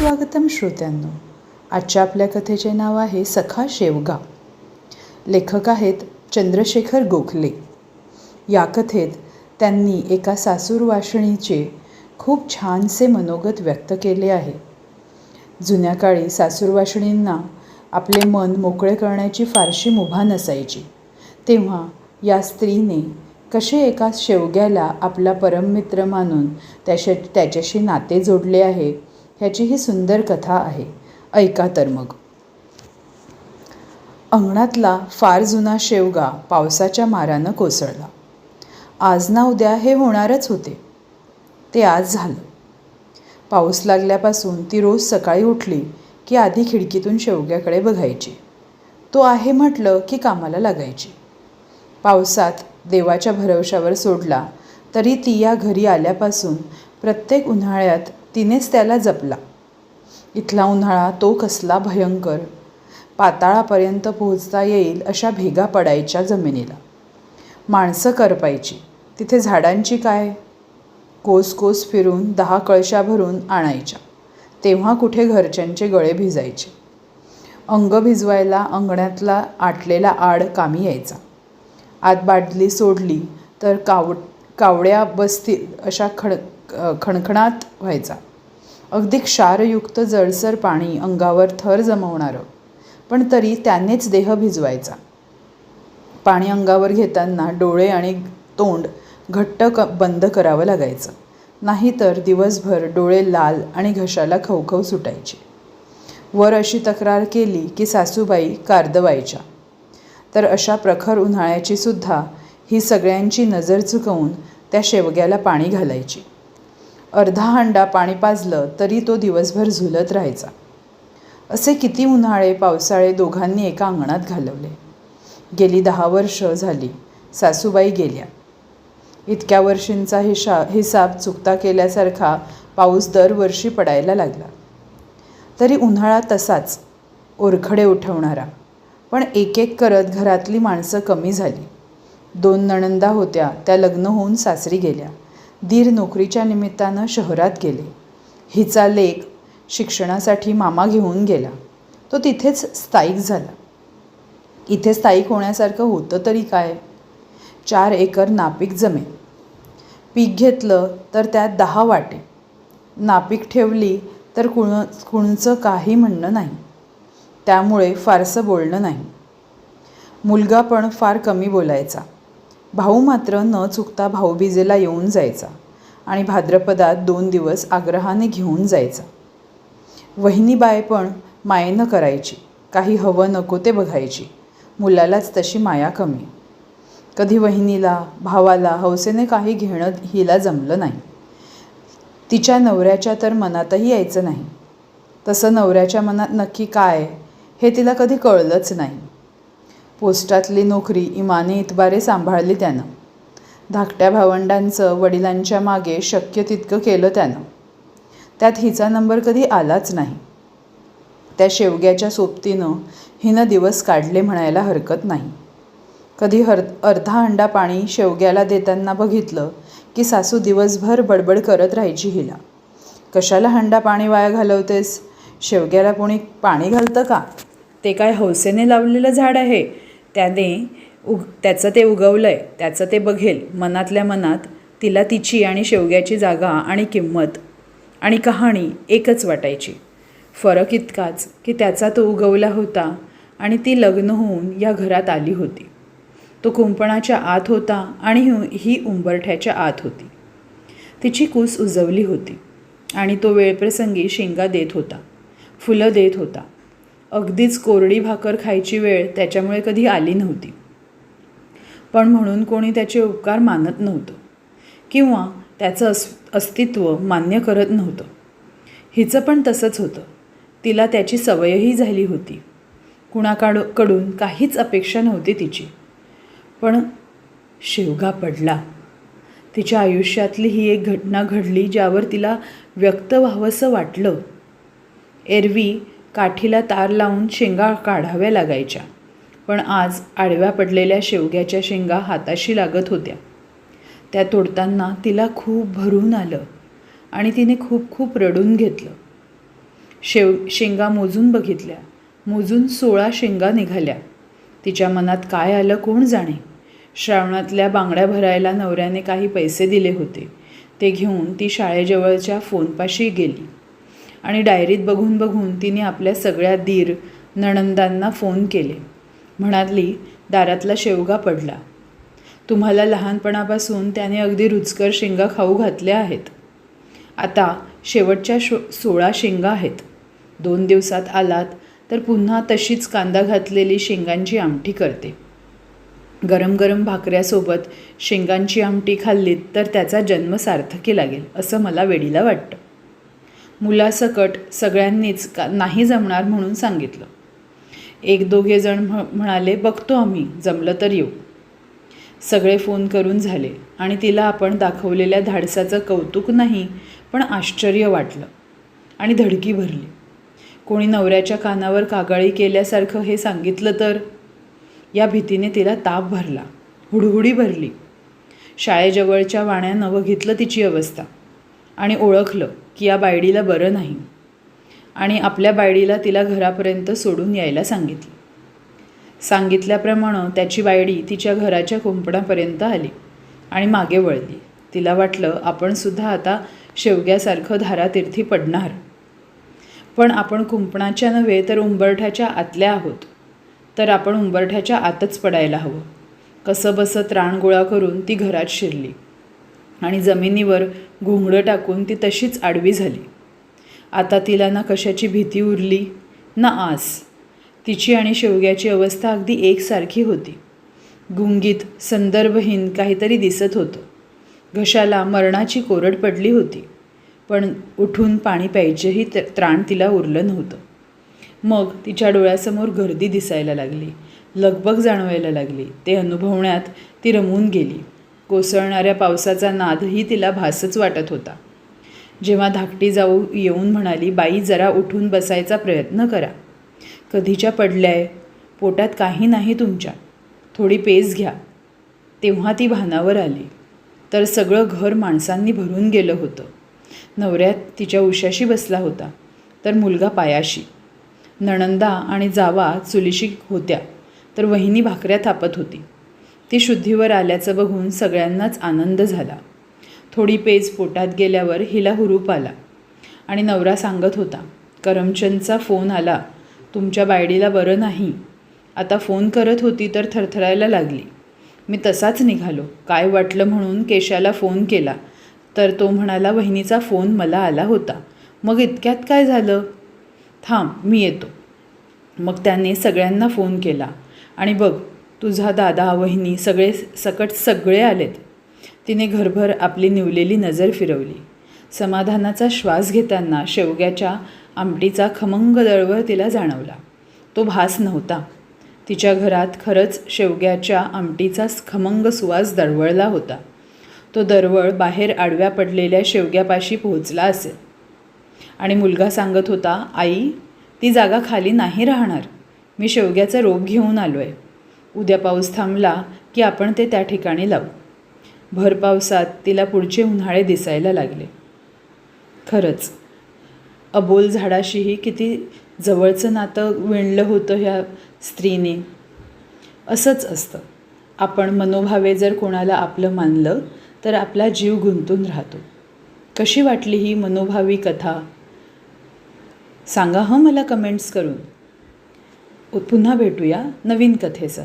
सुस्वागतम श्रोत्यांनो. आजच्या आपल्या कथेचे नाव आहे सखा शेवगा. लेखक आहेत चंद्रशेखर गोखले. या कथेत त्यांनी एका सासूरवाशिणीचे खूप छानसे मनोगत व्यक्त केले आहे. जुन्या काळी सासूरवाशिणींना आपले मन मोकळे करण्याची फारशी मुभा नसायची. तेव्हा या स्त्रीने कसे एका शेवग्याला आपला परममित्र मानून त्याच्याशी नाते जोडले आहे ह्याची ही सुंदर कथा आहे. ऐका तर मग. अंगणातला फार जुना शेवगा पावसाच्या मारानं कोसळला. आज ना उद्या हे होणारच होते. ते आज झालं. पाऊस लागल्यापासून ती रोज सकाळी उठली की आधी खिडकीतून शेवग्याकडे बघायची. तो आहे म्हटलं की कामाला लागायची. पावसात देवाच्या भरवशावर सोडला तरी ती या घरी आल्यापासून प्रत्येक उन्हाळ्यात तिनेच त्याला जपला. इथला उन्हाळा तो कसला भयंकर. पाताळापर्यंत पोहोचता येईल अशा भेगा पडायच्या जमिनीला. माणसं करपायची. तिथे झाडांची काय. कोस कोस फिरून 10 कळशा भरून आणायच्या. तेव्हा कुठे घरच्यांचे गळे भिजायचे. अंग भिजवायला अंगणातला आटलेला आड कामी यायचा. आत बादली सोडली तर कावड्या बसतील अशा खणखणात व्हायचा. अगदी क्षारयुक्त जळसर पाणी अंगावर थर जमवणारं, पण तरी त्यानेच देह भिजवायचा. पाणी अंगावर घेताना डोळे आणि तोंड घट्ट बंद करावं लागायचं. नाहीतर दिवसभर डोळे लाल आणि घशाला खवखव सुटायची. वर अशी तक्रार केली की सासूबाई कार्दवायच्या. तर अशा प्रखर उन्हाळ्याची सुद्धा ही सगळ्यांची नजर चुकवून त्या शेवग्याला पाणी घालायची. अर्धा हांडा पाणी पाजलं तरी तो दिवसभर झुलत राहायचा. असे किती उन्हाळे पावसाळे दोघांनी एका अंगणात घालवले. गेली 10 वर्ष झाली सासूबाई गेल्या. इतक्या वर्षींचा हिसाब चुकता केल्यासारखा पाऊस दरवर्षी पडायला लागला. तरी उन्हाळा तसाच ओरखडे उठवणारा. पण एक एक करत घरातली माणसं कमी झाली. 2 नणंदा होत्या, त्या लग्न होऊन सासरी गेल्या. दीर नोकरीच्या निमित्तानं शहरात गेले. हिचा लेक शिक्षणासाठी मामा घेऊन गेला. तो तिथेच स्थायिक झाला. इथे स्थायिक होण्यासारखं होतं तरी काय. 4 एकर नापीक जमीन. पीक घेतलं तर त्यात 10 वाटे. नापीक ठेवली तर कुणचं काही म्हणणं नाही. त्यामुळे फारसं बोलणं नाही. मुलगा पण फार कमी बोलायचा. भाऊ मात्र न चुकता भाऊबीजेला येऊन जायचा आणि भाद्रपदात 2 दिवस आग्रहाने घेऊन जायचा. वहिनीबाई पण मायेनं करायची. काही हवं नको ते बघायची. मुलालाच तशी माया कमी. कधी वहिनीला भावाला हौसेने काही घेणं हिला जमलं नाही. तिच्या नवऱ्याच्या तर मनातही यायचं नाही. तसं नवऱ्याच्या मनात नक्की काय हे तिला कधी कळलंच नाही. पोस्टातली नोकरी इमाने इतबारे सांभाळली त्यानं. धाकट्या भावंडांचं वडिलांच्या मागे शक्य तितकं केलं त्यानं. त्यात हिचा नंबर कधी आलाच नाही. त्या शेवग्याच्या सोबतीनं हिनं दिवस काढले म्हणायला हरकत नाही. कधी अर्धा हंडा पाणी शेवग्याला देताना बघितलं की सासू दिवसभर बडबड करत राहायची हिला. कशाला हंडा पाणी वाया घालवतेस. शेवग्याला कोणी पाणी घालतं का. ते काय हौसेने लावलेलं झाड आहे. त्याचं ते उगवलं आहे, त्याचं ते बघेल. मनातल्या मनात तिला तिची आणि शेवग्याची जागा आणि किंमत आणि कहाणी एकच वाटायची. फरक इतकाच की त्याचा तो उगवला होता आणि ती लग्न होऊन या घरात आली होती. तो कुंपणाच्या आत होता आणि ही उंबरठ्याच्या आत होती. तिची कूस उजवली होती आणि तो वेळप्रसंगी शेंगा देत होता, फुलं देत होता. अगदीच कोरडी भाकर खायची वेळ त्याच्यामुळे कधी आली नव्हती. पण म्हणून कोणी त्याचे उपकार मानत नव्हतं किंवा त्याचं अस्तित्व मान्य करत नव्हतं. हिचं पण तसंच होतं. तिला त्याची सवयही झाली होती. कुणाकडून काहीच अपेक्षा नव्हती तिची. पण शेवगा पडला. तिच्या आयुष्यातली ही एक घटना घडली ज्यावर तिला व्यक्त व्हावंसं वाटलं. एरवी काठीला तार लावून शेंगा काढाव्या लागायच्या, पण आज आडव्या पडलेल्या शेवग्याच्या शेंगा हाताशी लागत होत्या. त्या तोडताना तिला खूप भरून आलं आणि तिने खूप खूप रडून घेतलं. शेंगा मोजून बघितल्या. मोजून 16 शेंगा निघाल्या. तिच्या मनात काय आलं कोण जाणे. श्रावणातल्या बांगड्या भरायला नवऱ्याने काही पैसे दिले होते. ते घेऊन ती शाळेजवळच्या फोनपाशी गेली आणि डायरीत बघून बघून तिने आपल्या सगळ्या दीर नणंदांना फोन केले. म्हणाली, दारातला शेवगा पडला. तुम्हाला लहानपणापासून त्याने अगदी रुचकर शेंगा खाऊ घातल्या आहेत. आता शेवटच्या 16 शेंगा आहेत. 2 दिवसात आलात तर पुन्हा तशीच कांदा घातलेली शेंगांची आमटी करते. गरम गरम भाकऱ्यासोबत शेंगांची आमटी खाल्लीत तर त्याचा जन्म सार्थकी लागेल असं मला वेडीला वाटतं. मुलासकट सगळ्यांनीच नाही जमणार म्हणून सांगितलं. 1-2 जण म्हणाले, बघतो आम्ही, जमलं तर येऊ. सगळे फोन करून झाले आणि तिला आपण दाखवलेल्या धाडसाचं कौतुक नाही पण आश्चर्य वाटलं आणि धडकी भरली. कोणी नवऱ्याच्या कानावर कागाळी केल्यासारखं हे सांगितलं तर? या भीतीने तिला ताप भरला, हुडहुडी भरली. शाळेजवळच्या वाण्यानं बघितलं तिची अवस्था आणि ओळखलं की या बायडीला बरं नाही आणि आपल्या बायडीला तिला घरापर्यंत सोडून यायला सांगितलं. सांगितल्याप्रमाणे त्याची बायडी तिच्या घराच्या कुंपणापर्यंत आली आणि मागे वळली. तिला वाटलं आपणसुद्धा आता शेवग्यासारखं धारातीर्थी पडणार. पण आपण कुंपणाच्या नव्हे तर उंबरठ्याच्या आतल्या आहोत, तर आपण उंबरठ्याच्या आतच पडायला हवं. कसं बसं त्राण गोळा करून ती घरात शिरली आणि जमिनीवर घोंगडं टाकून ती तशीच आडवी झाली. आता तिला ना कशाची भीती उरली ना आस. तिची आणि शेवग्याची अवस्था अगदी एकसारखी होती. गुंगीत संदर्भहीन काहीतरी दिसत होतं. घशाला मरणाची कोरड पडली होती, पण उठून पाणी प्यायचेही त्राण तिला उरलं नव्हतं. मग तिच्या डोळ्यासमोर गर्दी दिसायला लागली, लगबग जाणवायला लागली. ते अनुभवण्यात ती रमून गेली. कोसळणाऱ्या पावसाचा नादही तिला भासच वाटत होता. जेव्हा धाकटी जाऊ येऊन म्हणाली, बाई जरा उठून बसायचा प्रयत्न करा. कधीच्या पडल्याय, पोटात काही नाही तुमच्या, थोडी पेस घ्या. तेव्हा ती भानावर आली तर सगळं घर माणसांनी भरून गेलं होतं. नवऱ्यात तिच्या उशाशी बसला होता तर मुलगा पायाशी. नणंदा आणि जावा चुलीशी होत्या तर वहिनी भाकऱ्या थापत होती. ती शुद्धीवर आल्याचं बघून सगळ्यांनाच आनंद झाला. थोडी पेज पोटात गेल्यावर हिला हुरूप आला आणि नवरा सांगत होता, करमचंदचा फोन आला, तुमच्या बायडीला बरं नाही. आता फोन करत होती तर थरथरायला लागली. मी तसाच निघालो. काय वाटलं म्हणून केशाला फोन केला तर तो म्हणाला, वहिनीचा फोन मला आला होता. मग इतक्यात काय झालं? थांब मी येतो. मग त्याने सगळ्यांना फोन केला आणि बघ तुझा दादा वहिनी सगळे आलेत. तिने घरभर आपली निवलेली नजर फिरवली. समाधानाचा श्वास घेताना शेवग्याच्या आमटीचा खमंग दळवळ तिला जाणवला. तो भास नव्हता. तिच्या घरात खरंच शेवग्याच्या आमटीचा खमंग सुवास दरवळला होता. तो दरवळ बाहेर आडव्या पडलेल्या शेवग्यापाशी पोहोचला असेल आणि मुलगा सांगत होता, आई ती जागा खाली नाही राहणार. मी शेवग्याचं रोप घेऊन आलो आहे. उद्या पाऊस थांबला की आपण ते त्या ठिकाणी लावू. भर पावसात तिला पुढचे उन्हाळे दिसायला लागले. खरंच अबोल झाडाशीही किती जवळचं नातं विणलं होतं ह्या स्त्रीने. असंच असतं, आपण मनोभावे जर कोणाला आपलं मानलं तर आपला जीव गुंतून राहतो. कशी वाटली ही मनोभावी कथा सांगा मला कमेंट्स करून. पुन्हा भेटूया नवीन कथेसह.